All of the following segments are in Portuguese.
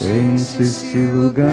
enche este lugar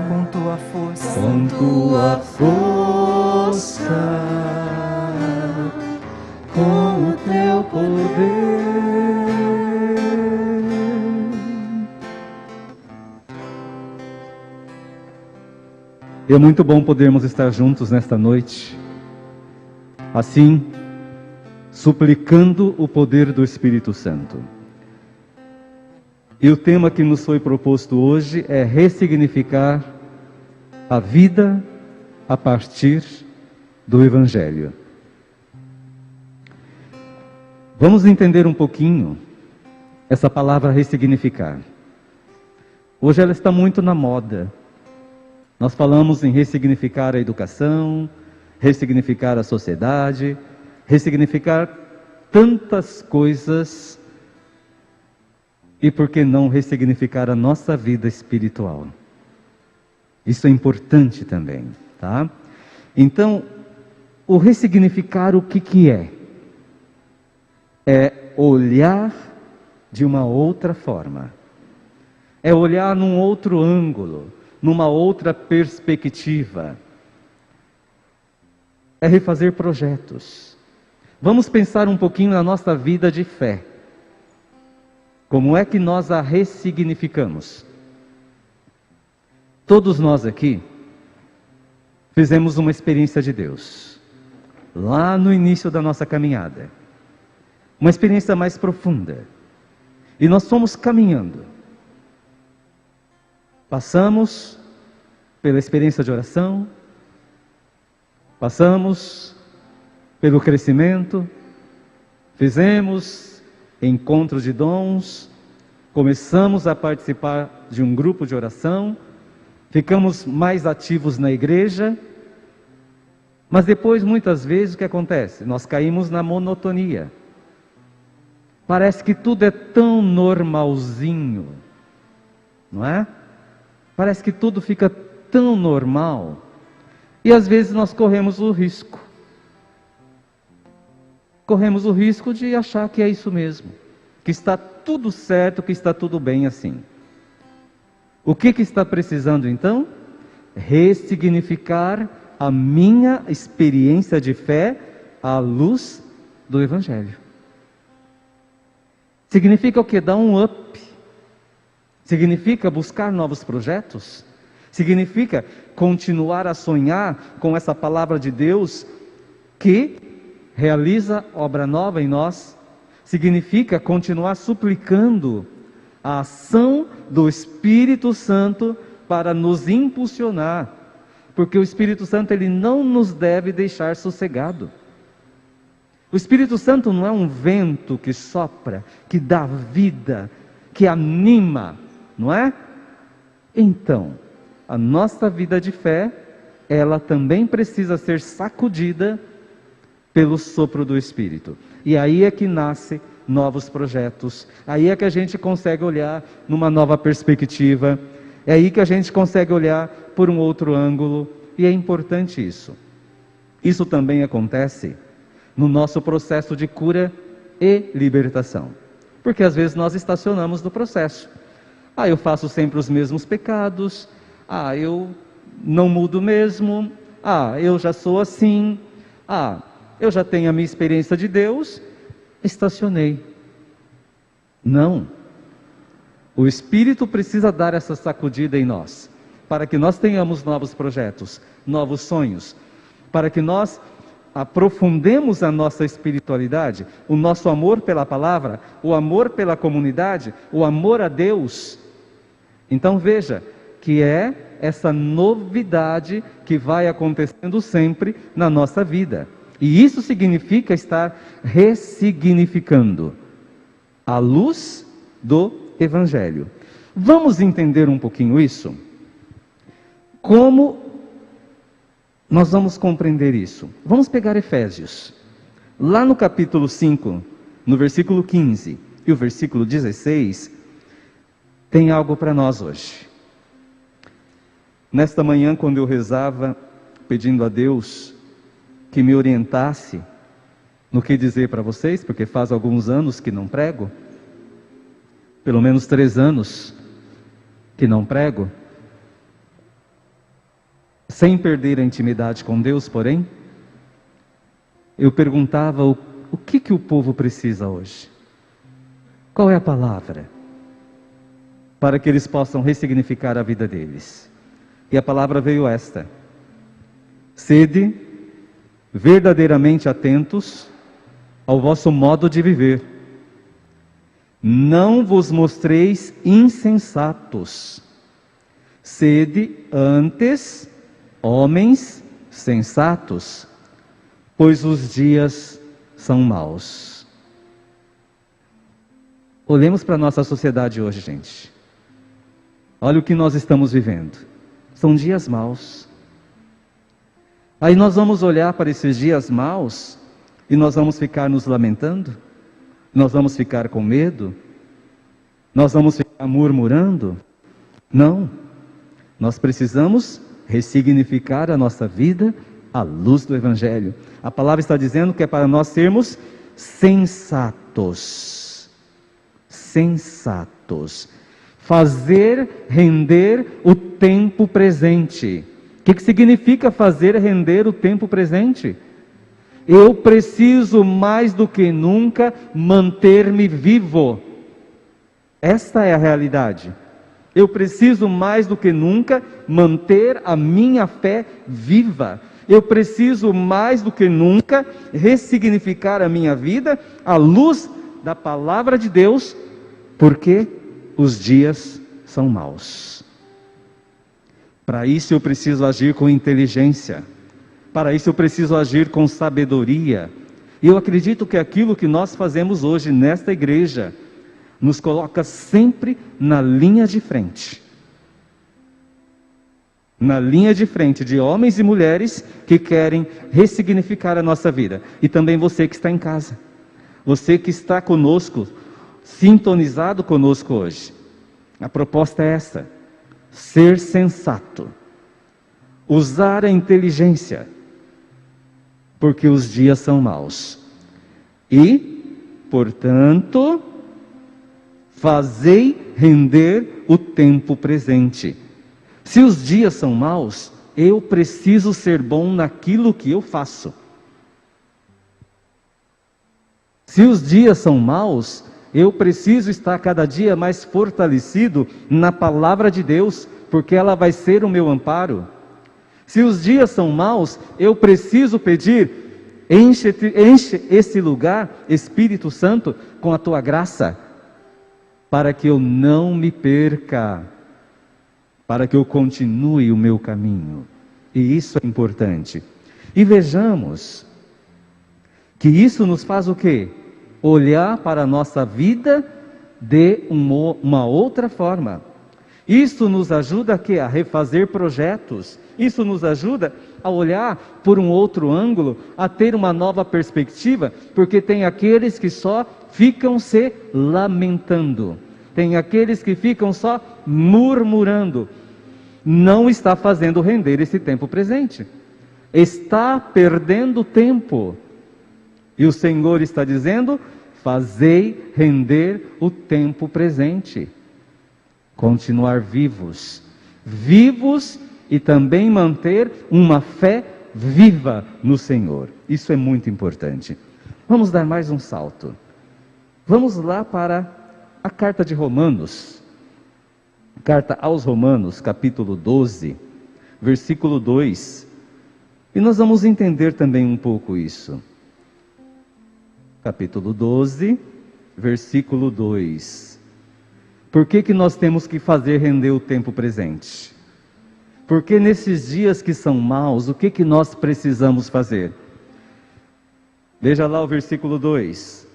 com tua força, com tua força, com o teu poder. É muito bom podermos estar juntos nesta noite, assim, suplicando o poder do Espírito Santo. E o tema que nos foi proposto hoje é ressignificar a vida a partir do Evangelho. Vamos entender um pouquinho essa palavra ressignificar. Hoje ela está muito na moda. Nós falamos em ressignificar a educação, ressignificar a sociedade, ressignificar tantas coisas. E por que não ressignificar a nossa vida espiritual? Isso é importante também, tá? Então, o ressignificar o que é? É olhar de uma outra forma. É olhar num outro ângulo, numa outra perspectiva. É refazer projetos. Vamos pensar um pouquinho na nossa vida de fé. Como é que nós a ressignificamos? Todos nós aqui fizemos uma experiência de Deus, lá no início da nossa caminhada. Uma experiência mais profunda. E nós fomos caminhando. Passamos pela experiência de oração, passamos pelo crescimento, fizemos encontro de dons, começamos a participar de um grupo de oração, ficamos mais ativos na igreja, mas depois muitas vezes o que acontece? Nós caímos na monotonia. Parece que tudo é tão normalzinho, não é? Parece que tudo fica tão normal, e às vezes nós corremos o risco de achar que é isso mesmo, que está tudo certo, que está tudo bem assim. O que está precisando então? Ressignificar a minha experiência de fé à luz do Evangelho. Significa o quê? Dar um up. Significa buscar novos projetos. Significa continuar a sonhar com essa palavra de Deus que realiza obra nova em nós. Significa continuar suplicando a ação do Espírito Santo para nos impulsionar. Porque o Espírito Santo, ele não nos deve deixar sossegado. O Espírito Santo não é um vento que sopra, que dá vida, que anima, não é? Então, a nossa vida de fé, ela também precisa ser sacudida pelo sopro do Espírito. E aí é que nasce novos projetos, aí é que a gente consegue olhar numa nova perspectiva, é aí que a gente consegue olhar por um outro ângulo, e é importante isso. Isso também acontece no nosso processo de cura e libertação, porque às vezes nós estacionamos no processo. Eu faço sempre os mesmos pecados, eu não mudo mesmo, eu já sou assim, eu já tenho a minha experiência de Deus, estacionei. Não. O Espírito precisa dar essa sacudida em nós, para que nós tenhamos novos projetos, novos sonhos, para que nós aprofundemos a nossa espiritualidade, o nosso amor pela palavra, o amor pela comunidade, o amor a Deus. Então veja que é essa novidade que vai acontecendo sempre na nossa vida. E isso significa estar ressignificando à luz do Evangelho. Vamos entender um pouquinho isso? Como nós vamos compreender isso? Vamos pegar Efésios. Lá no capítulo 5, no versículo 15 e o versículo 16, tem algo para nós hoje. Nesta manhã, quando eu rezava, pedindo a Deus que me orientasse no que dizer para vocês, porque faz alguns anos que não prego, pelo menos 3 anos que não prego, sem perder a intimidade com Deus, porém, eu perguntava o que o povo precisa hoje? Qual é a palavra para que eles possam ressignificar a vida deles? E a palavra veio esta: sede verdadeiramente atentos ao vosso modo de viver. Não vos mostreis insensatos. Sede antes homens sensatos, pois os dias são maus. Olhemos para a nossa sociedade hoje, gente. Olha o que nós estamos vivendo. São dias maus. Aí nós vamos olhar para esses dias maus e nós vamos ficar nos lamentando? Nós vamos ficar com medo? Nós vamos ficar murmurando? Não. Nós precisamos ressignificar a nossa vida à luz do Evangelho. A palavra está dizendo que é para nós sermos sensatos. Sensatos. Fazer render o tempo presente. O que significa fazer render o tempo presente? Eu preciso mais do que nunca manter-me vivo. Esta é a realidade. Eu preciso mais do que nunca manter a minha fé viva. Eu preciso mais do que nunca ressignificar a minha vida à luz da palavra de Deus, porque os dias são maus. Para isso eu preciso agir com inteligência. Para isso eu preciso agir com sabedoria. E eu acredito que aquilo que nós fazemos hoje nesta igreja nos coloca sempre na linha de frente. Na linha de frente de homens e mulheres que querem ressignificar a nossa vida. E também você que está em casa. Você que está conosco, sintonizado conosco hoje. A proposta é essa: ser sensato. Usar a inteligência. Porque os dias são maus. E, portanto, fazei render o tempo presente. Se os dias são maus, eu preciso ser bom naquilo que eu faço. Se os dias são maus, eu preciso estar cada dia mais fortalecido na palavra de Deus, porque ela vai ser o meu amparo. Se os dias são maus, eu preciso pedir: enche esse lugar, Espírito Santo, com a tua graça, para que eu não me perca, para que eu continue o meu caminho. E isso é importante. E vejamos que isso nos faz o quê? Olhar para a nossa vida de uma outra forma. Isso nos ajuda a quê? A refazer projetos. Isso nos ajuda a olhar por um outro ângulo, a ter uma nova perspectiva, porque tem aqueles que só ficam se lamentando. Tem aqueles que ficam só murmurando. Não está fazendo render esse tempo presente. Está perdendo tempo. E o Senhor está dizendo: fazei render o tempo presente. Continuar vivos. Vivos e também manter uma fé viva no Senhor. Isso é muito importante. Vamos dar mais um salto. Vamos lá para a carta de Romanos. Carta aos Romanos, capítulo 12, versículo 2. E nós vamos entender também um pouco isso. Capítulo 12, versículo 2. Por que nós temos que fazer render o tempo presente? Porque nesses dias que são maus, o que nós precisamos fazer? Veja lá o versículo 2.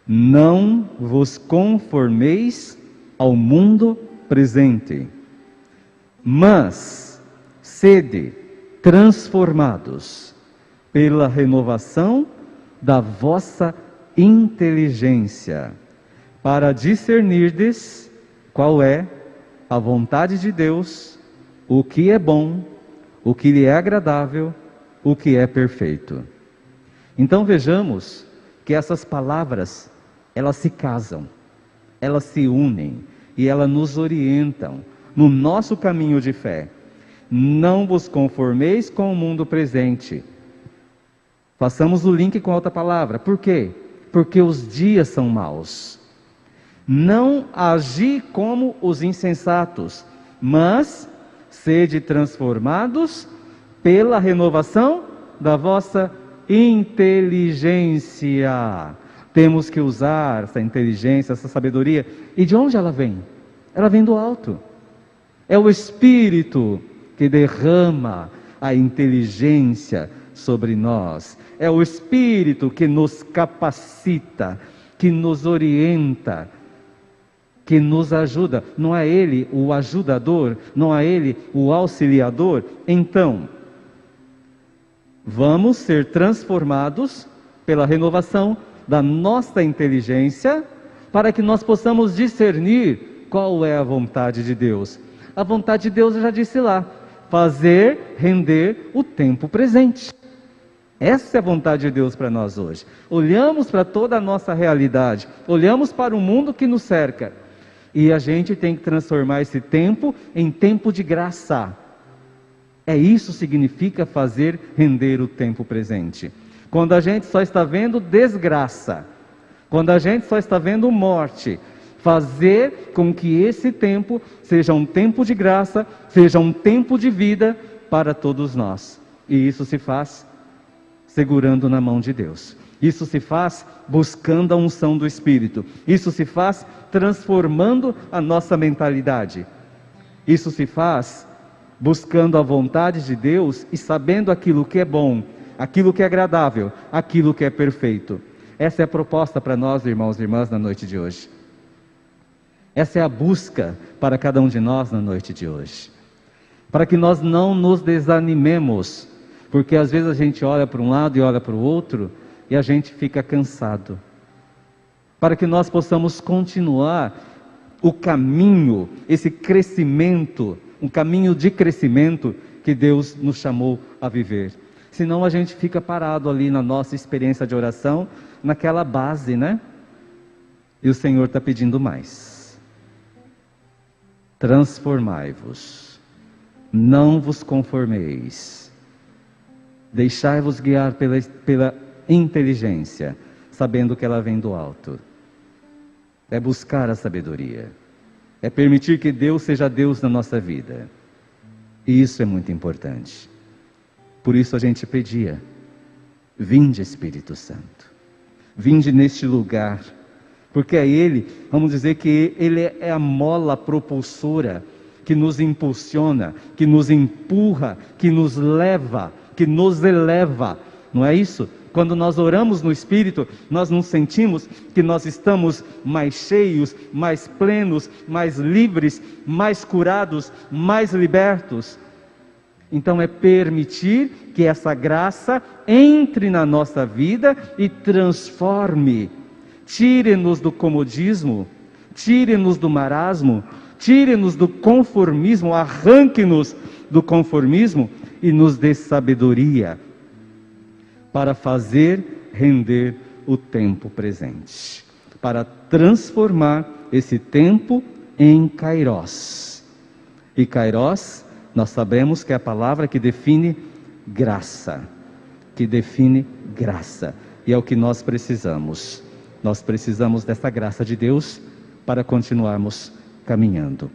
Não vos conformeis ao mundo presente, mas sede transformados pela renovação da vossa inteligência, para discernirdes qual é a vontade de Deus, o que é bom, o que lhe é agradável, o que é perfeito. Então vejamos que essas palavras, elas se casam. elas se unem e elas nos orientam no nosso caminho de fé. Não vos conformeis com o mundo presente. Façamos o link com outra palavra. Por quê? Porque os dias são maus. Não agi como os insensatos, mas sede transformados pela renovação da vossa inteligência. Temos que usar essa inteligência, essa sabedoria. E de onde ela vem? Ela vem do alto. É o Espírito que derrama a inteligência sobre nós. É o Espírito que nos capacita, que nos orienta, que nos ajuda. Não é Ele o ajudador, não é Ele o auxiliador. Então, vamos ser transformados pela renovação da nossa inteligência, para que nós possamos discernir qual é a vontade de Deus. A vontade de Deus, eu já disse lá, fazer render o tempo presente. Essa é a vontade de Deus para nós hoje. Olhamos para toda a nossa realidade, olhamos para o mundo que nos cerca, e a gente tem que transformar esse tempo em tempo de graça. Isso significa fazer render o tempo presente. Quando a gente só está vendo desgraça, quando a gente só está vendo morte, fazer com que esse tempo seja um tempo de graça, seja um tempo de vida para todos nós. E isso se faz segurando na mão de Deus. Isso se faz buscando a unção do Espírito. Isso se faz transformando a nossa mentalidade. Isso se faz buscando a vontade de Deus e sabendo aquilo que é bom, aquilo que é agradável, aquilo que é perfeito. Essa é a proposta para nós, irmãos e irmãs, na noite de hoje. Essa é a busca para cada um de nós na noite de hoje. Para que nós não nos desanimemos, porque às vezes a gente olha para um lado e olha para o outro e a gente fica cansado. Para que nós possamos continuar o caminho, esse crescimento, um caminho de crescimento que Deus nos chamou a viver. Senão a gente fica parado ali na nossa experiência de oração, naquela base, né? E o Senhor está pedindo mais. Transformai-vos, não vos conformeis. Deixai-vos guiar pela inteligência, sabendo que ela vem do alto. É buscar a sabedoria. É permitir que Deus seja Deus na nossa vida. E isso é muito importante. Por isso a gente pedia: vinde Espírito Santo, vinde neste lugar, porque é Ele, vamos dizer que Ele é a mola propulsora, que nos impulsiona, que nos empurra, que nos leva, que nos eleva, não é isso? Quando nós oramos no Espírito, nós não sentimos que nós estamos mais cheios, mais plenos, mais livres, mais curados, mais libertos. Então é permitir que essa graça entre na nossa vida e transforme. Tire-nos do comodismo, tire-nos do marasmo, tire-nos do conformismo, arranque-nos do conformismo e nos dê sabedoria para fazer render o tempo presente, para transformar esse tempo em Kairós. E Kairós, nós sabemos que é a palavra que define graça, e é o que nós precisamos. Nós precisamos dessa graça de Deus para continuarmos caminhando.